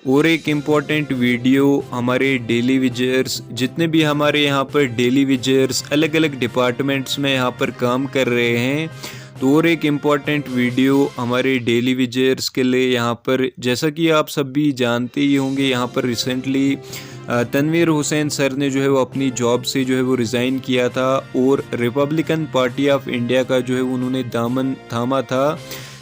और एक important video हमारे डेली विजर्स, जितने भी हमारे यहाँ पर डेली विजर्स अलग अलग डिपार्टमेंट्स में यहाँ पर काम कर रहे हैं, तो और एक इम्पॉर्टेंट वीडियो हमारे डेली विजर्स के लिए यहाँ पर, जैसा कि आप सब भी जानते ही होंगे, यहाँ पर रिसेंटली तनवीर हुसैन सर ने जो है वो अपनी जॉब से जो है वो रिज़ाइन किया था और रिपब्लिकन पार्टी ऑफ इंडिया का जो है उन्होंने दामन थामा था,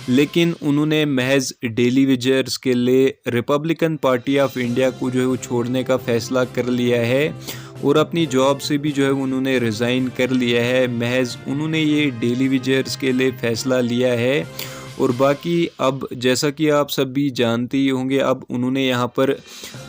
लेकिन उन्होंने महज डेली विजर्स के लिए रिपब्लिकन पार्टी ऑफ इंडिया को जो है वो छोड़ने का फ़ैसला कर लिया है और अपनी जॉब से भी जो है उन्होंने रिज़ाइन कर लिया है। महज उन्होंने ये डेली विजर्स के लिए फ़ैसला लिया है। और बाकी अब जैसा कि आप सब भी जानते ही होंगे, अब उन्होंने यहाँ पर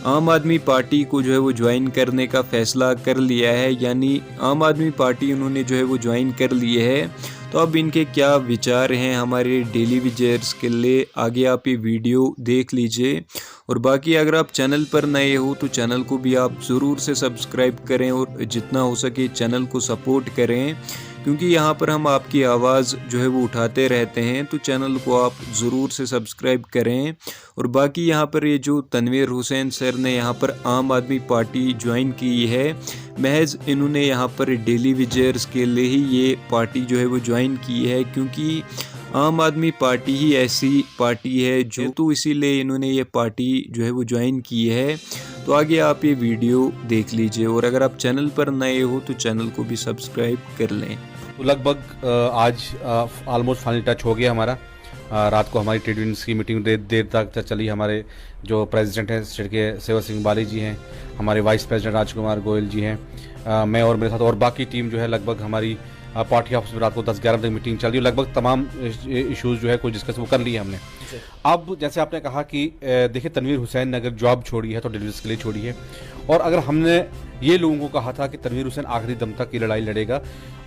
आम आदमी पार्टी को जो है वो ज्वाइन करने का फ़ैसला कर लिया है, यानी आम आदमी पार्टी उन्होंने जो है वो ज्वाइन कर ली है। तो अब इनके क्या विचार हैं हमारे डेली विजर्स के लिए, आगे आप ये वीडियो देख लीजिए। और बाकी अगर आप चैनल पर नए हो तो चैनल को भी आप ज़रूर से सब्सक्राइब करें और जितना हो सके चैनल को सपोर्ट करें, क्योंकि यहाँ पर हम आपकी आवाज़ जो है वो उठाते रहते हैं। तो चैनल को आप ज़रूर से सब्सक्राइब करें। और बाकी यहाँ पर ये जो तनवीर हुसैन सर ने यहाँ पर आम आदमी पार्टी ज्वाइन की है, महज इन्होंने यहाँ पर डेली विजर्स के लिए ही ये पार्टी जो है वो ज्वाइन की है, क्योंकि आम आदमी पार्टी ही ऐसी पार्टी है जो, तो इसीलिए इन्होंने ये पार्टी जो है वो ज्वाइन की है। तो आगे आप ये वीडियो देख लीजिए और अगर आप चैनल पर नए हो तो चैनल को भी सब्सक्राइब कर लें। तो लगभग आज ऑलमोस्ट फाइनल टच हो गया हमारा। रात को हमारी ट्रेड यूनियंस की मीटिंग देर तक चली। हमारे जो प्रेसिडेंट हैं स्टेट के सेवा सिंह बाली जी हैं, हमारे वाइस प्रेसिडेंट राजकुमार गोयल जी हैं, मैं और मेरे साथ और बाकी टीम जो है, लगभग हमारी पार्टी ऑफिस में रात को 10-11 तक मीटिंग चल रही है। लगभग तमाम इश्यूज़ जो है कोई डिस्कस वो कर लिए हमने। अब जैसे आपने कहा कि देखिए, तनवीर हुसैन ने अगर जॉब छोड़ी है तो डिलीवर्स के लिए छोड़ी है, और अगर हमने ये लोगों को कहा था कि तनवीर हुसैन आखिरी दम तक की लड़ाई लड़ेगा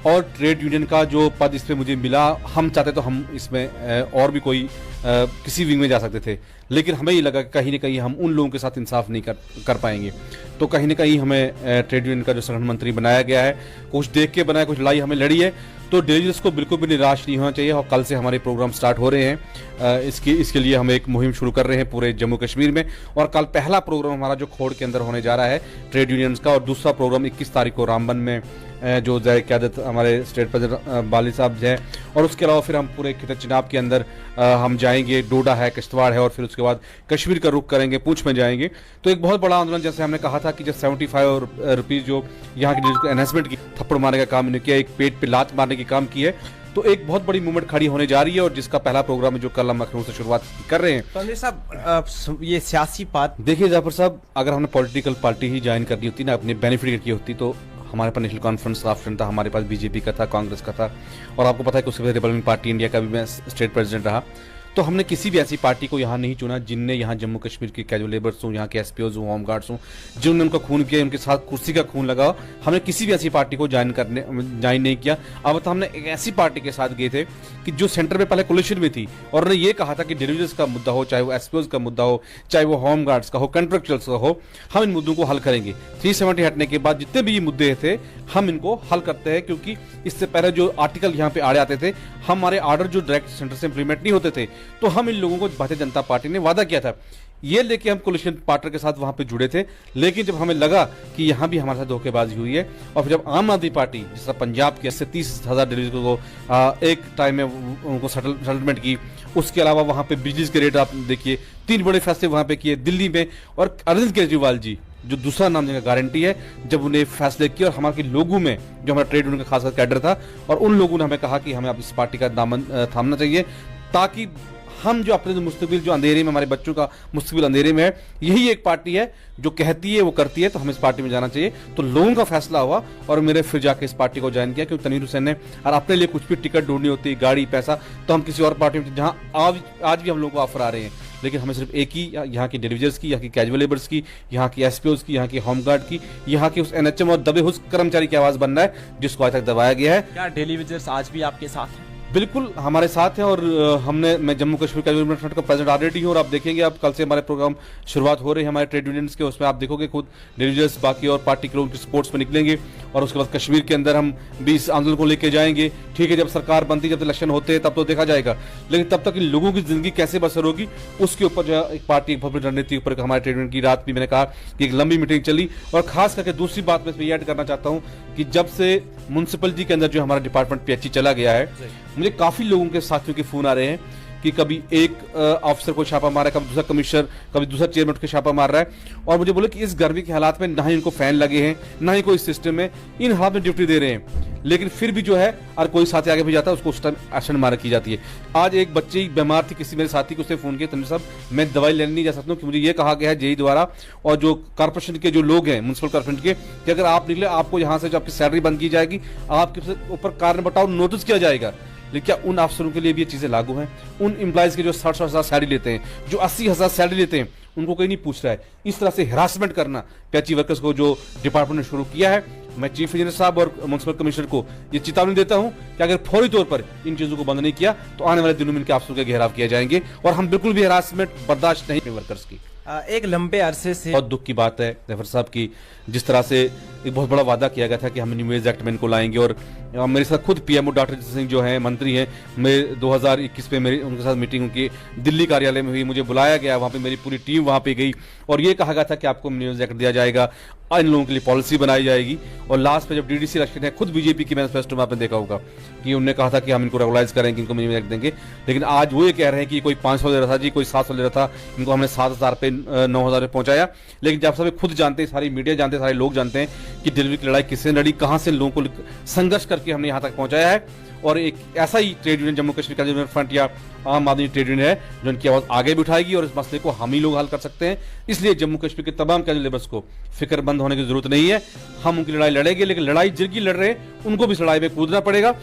और ट्रेड यूनियन का जो पद इस पर मुझे मिला, हम चाहते तो हम इसमें और भी कोई किसी विंग में जा सकते थे, लेकिन हमें ये लगा कि कहीं ना कहीं हम उन लोगों के साथ इंसाफ नहीं कर पाएंगे। तो कहीं ना कहीं हमें ट्रेड यूनियन का जो संगठन मंत्री बनाया गया है, कुछ देख के बनाया, कुछ लड़ाई हमें लड़ी है। तो डेलीवर्स को बिल्कुल भी निराश नहीं होना चाहिए, और कल से हमारे प्रोग्राम स्टार्ट हो रहे हैं। इसके लिए हम एक मुहिम शुरू कर रहे हैं पूरे जम्मू कश्मीर में, और कल पहला प्रोग्राम हमारा जो खोड़ के अंदर होने जा रहा है ट्रेड यूनियंस का, और दूसरा प्रोग्राम 21 तारीख को रामबन में जो ज़ाहिर क़यादत हमारे स्टेट प्रेसिडेंट बाली साहब हैं, और उसके अलावा फिर हम पूरे खिता चिनाब के अंदर हम जाएंगे, डोडा है, किश्तवाड़ है, और फिर उसके बाद कश्मीर का रुख करेंगे, पूंछ में जाएंगे। तो एक बहुत बड़ा आंदोलन, जैसे हमने कहा था कि जब 75 रुपीज़ जो यहाँ की एनहेंसमेंट की थप्पड़ मारने का काम इन्होंने किया, एक पेट पे लात मारने की काम की है, तो एक बहुत बड़ी मूवमेंट खड़ी होने जा रही है, और जिसका पहला प्रोग्राम है जो कल हम लखनऊ से शुरुआत कर रहे हैं। तनवीर साहब, ये सियासी बात, देखिए जाफर साहब, अगर हमने पॉलिटिकल पार्टी ही ज्वाइन करनी होती ना, अपने बेनिफिट की होती, तो हमारे पास नेशनल कॉन्फ्रेंस का ऑप्शन था, हमारे पास बीजेपी का था, कांग्रेस का था, और आपको पता है कि उसके बाद रिपब्लिकन पार्टी इंडिया का भी मैं स्टेट प्रेसिडेंट रहा। तो हमने किसी भी ऐसी पार्टी को यहाँ नहीं चुना जिनने यहाँ जम्मू कश्मीर के कैजुअल लेबर्स हों, यहाँ के एसपीओज हों, होम गार्ड्स हों, जिन्होंने उनका खून किया, उनके साथ कुर्सी का खून लगा। हमने किसी भी ऐसी पार्टी को ज्वाइन नहीं किया। अब तो हमने एक ऐसी पार्टी के साथ गए थे कि जो सेंटर में पहले कोलिशन में थी, और उन्होंने ये कहा था कि डिलीवर्स का मुद्दा हो, चाहे वो एसपीओज का मुद्दा हो, चाहे वो होम गार्ड्स का हो, कंट्रेक्चुअल्स का हो, हम इन मुद्दों को हल करेंगे। 370 हटने के बाद जितने भी ये मुद्दे थे हम इनको हल करते हैं, क्योंकि इससे पहले जो आर्टिकल यहाँ पे आड़े आते थे, हमारे ऑर्डर जो डायरेक्ट सेंटर से इंप्लीमेंट नहीं होते थे, तो हम इन लोगों को भारतीय जनता पार्टी ने वादा किया था, ये लेके हम कोलिशन पार्टनर के साथ वहां पे जुड़े थे। लेकिन जब हमें लगा कि यहाँ भी हमारे साथ धोखेबाजी हुई है, और फिर जब आम आदमी पार्टी जिस तरह पंजाब के 30,000 डिलीवरी को एक टाइम में उनको सेटलमेंट की, उसके अलावा वहां पे बिजली के रेट आप देखिए, 3 बड़े फैसले वहां पे किए दिल्ली में, और अरविंद केजरीवाल जी जो दूसरा नाम जिनका गारंटी है, जब उन्हें फैसले किए, और हमारे लोगों में जो हमारा ट्रेड यूनियन का खासकर कैडर था, और उन लोगों ने हमें कहा कि हमें अब इस पार्टी का दामन थामना चाहिए, ताकि हम जो अपने मुस्तकबिल जो अंधेरे में, हमारे बच्चों का मुस्तकबिल अंधेरे में है, यही एक पार्टी है जो कहती है वो करती है, तो हमें इस पार्टी में जाना चाहिए। तो लोगों का फैसला हुआ, और मैंने फिर जाके इस पार्टी को ज्वाइन किया, क्योंकि तनवीर हुसैन ने और अपने लिए कुछ भी टिकट ढूंढनी होती, गाड़ी, पैसा, तो हम किसी और पार्टी में, जहाँ आज भी हम लोगों को ऑफर आ रहे हैं, लेकिन हमें सिर्फ एक ही, यहाँ की डिलीवर्स की, यहाँ की कैजुअल लेबर्स की, यहाँ की एसपीओज की, यहाँ की होमगार्ड की, यहाँ की उस एनएचएम और दबे हुए कर्मचारी की आवाज बनना है जिसको आज तक दबाया गया है। क्या डेली विजर्स आज भी आपके साथ है? बिल्कुल हमारे साथ हैं और मैं जम्मू कश्मीर का यूनियन फ्रंट का प्रेसिडेंट ऑलरेडी हूँ और आप देखेंगे अब कल से हमारे प्रोग्राम शुरुआत हो रही है हमारे ट्रेड यूनियंस के, उसमें आप देखोगे खुद डिलीजर्स बाकी और पार्टी के लोग स्पोर्ट्स में निकलेंगे और उसके बाद कश्मीर के अंदर हम भी इस आंदोलन को लेकर जाएंगे। ठीक है, जब सरकार बनती, जब इलेक्शन होते हैं तब तो देखा जाएगा, लेकिन तब तक इन लोगों की जिंदगी कैसे बसर होगी उसके ऊपर जो है एक पार्टी रणनीति ऊपर हमारे ट्रेड यूनियन की रात भी मैंने कहा कि एक लंबी मीटिंग चली। और खास करके दूसरी बात मैं इसमें ऐड करना चाहता हूँ कि जब से म्युनिसिपलिटी के अंदर जो हमारा डिपार्टमेंट पीएचई चला गया है, मुझे काफी लोगों के साथियों के फोन आ रहे हैं कि कभी एक ऑफिसर को छापा मारा है, कभी दूसरा कमिश्नर, कभी दूसरा चेयरमैन को छापा मार रहा है और मुझे बोले कि इस गर्मी के हालात में ना ही इनको फैन लगे हैं ना ही कोई सिस्टम में, इन हालात में ड्यूटी दे रहे हैं, लेकिन फिर भी जो है अगर कोई साथी आगे भी जाता है उसको उस टाइम एक्शन मारा की जाती है। आज एक बच्ची बीमार थी, किसी मेरे साथी को उसने फोन किया, तंजीर साहब मैं दवाई लेने नहीं जा सकता हूँ कि मुझे ये कहा गया है जेई द्वारा और जो कॉर्पोरेशन के जो लोग हैं म्युनिसिपल कॉर्पोरेशन के कि अगर आप निकले आपको यहाँ से जो आपकी सैलरी बंद की जाएगी, आपके ऊपर कारण बताओ नोटिस किया जाएगा। लेकिन क्या उन अफसरों के लिए भी ये चीजें लागू हैं? उन एम्प्लॉइज के जो 60,000 सैलरी लेते हैं, जो 80,000 सैलरी लेते हैं, उनको कोई नहीं पूछ रहा है। इस तरह से हरासमेंट करना पीएचई वर्कर्स को जो डिपार्टमेंट ने शुरू किया है, मैं चीफ इंजीनियर साहब और म्युनिसिपल कमिश्नर को ये चेतावनी देता हूं कि अगर फौरी तौर पर इन चीजों को बंद नहीं किया तो आने वाले दिनों में इनके अफसरों के घेराव किए जाएंगे और हम बिल्कुल भी हरासमेंट बर्दाश्त नहीं वर्कर्स की। एक लंबे अरसे से बहुत दुख की बात है जफर साहब की, जिस तरह से एक बहुत बड़ा वादा किया गया था कि हम न्यू एज एक्ट में इनको लाएंगे और मेरे साथ खुद पीएमओ डॉक्टर जितेंद्र सिंह जो हैं मंत्री हैं, मैं 2021 में मेरी उनके साथ मीटिंग उनकी दिल्ली कार्यालय में हुई, मुझे बुलाया गया, वहाँ पे मेरी पूरी टीम वहाँ पे गई और ये कहा गया था कि आपको न्यू एज एक्ट दिया जाएगा, इन लोगों के लिए पॉलिसी बनाई जाएगी। और लास्ट पे जब डीडीसी इलेक्शन है, खुद बीजेपी की मैनिफेस्टो में आपने देखा होगा कि उन्होंने कहा था कि हम इनको रेगुलाइज करेंगे, इनको न्यू एज एक्ट देंगे, लेकिन आज वो ये कह रहे हैं कि कोई 500 ले रहा था जी, कोई 700 ले रहा था, इनको हमने 7,000 पे 9,000 पे पहुंचाया। लेकिन जब सब खुद जानते हैं, सारी मीडिया जानते हैं, सारे लोग जानते हैं कि डिलीवरी की लड़ाई किसने लड़ी, कहां से लोगों को संघर्ष करके हमने यहां तक पहुंचाया है। और एक ऐसा ही ट्रेड यूनियन जम्मू कश्मीर का यूनियन फ्रंट या आम आदमी ट्रेड यूनियन है जो इनकी आवाज आगे भी उठाएगी और इस मसले को हम ही लोग हल कर सकते हैं। इसलिए जम्मू कश्मीर के तमाम कैजुअल लेबर्स को फिक्रमंद होने की जरूरत नहीं है, हम उनकी लड़ाई लड़ेंगे, लेकिन लड़ाई जिनकी लड़ रहे हैं उनको भी इस लड़ाई में कूदना पड़ेगा।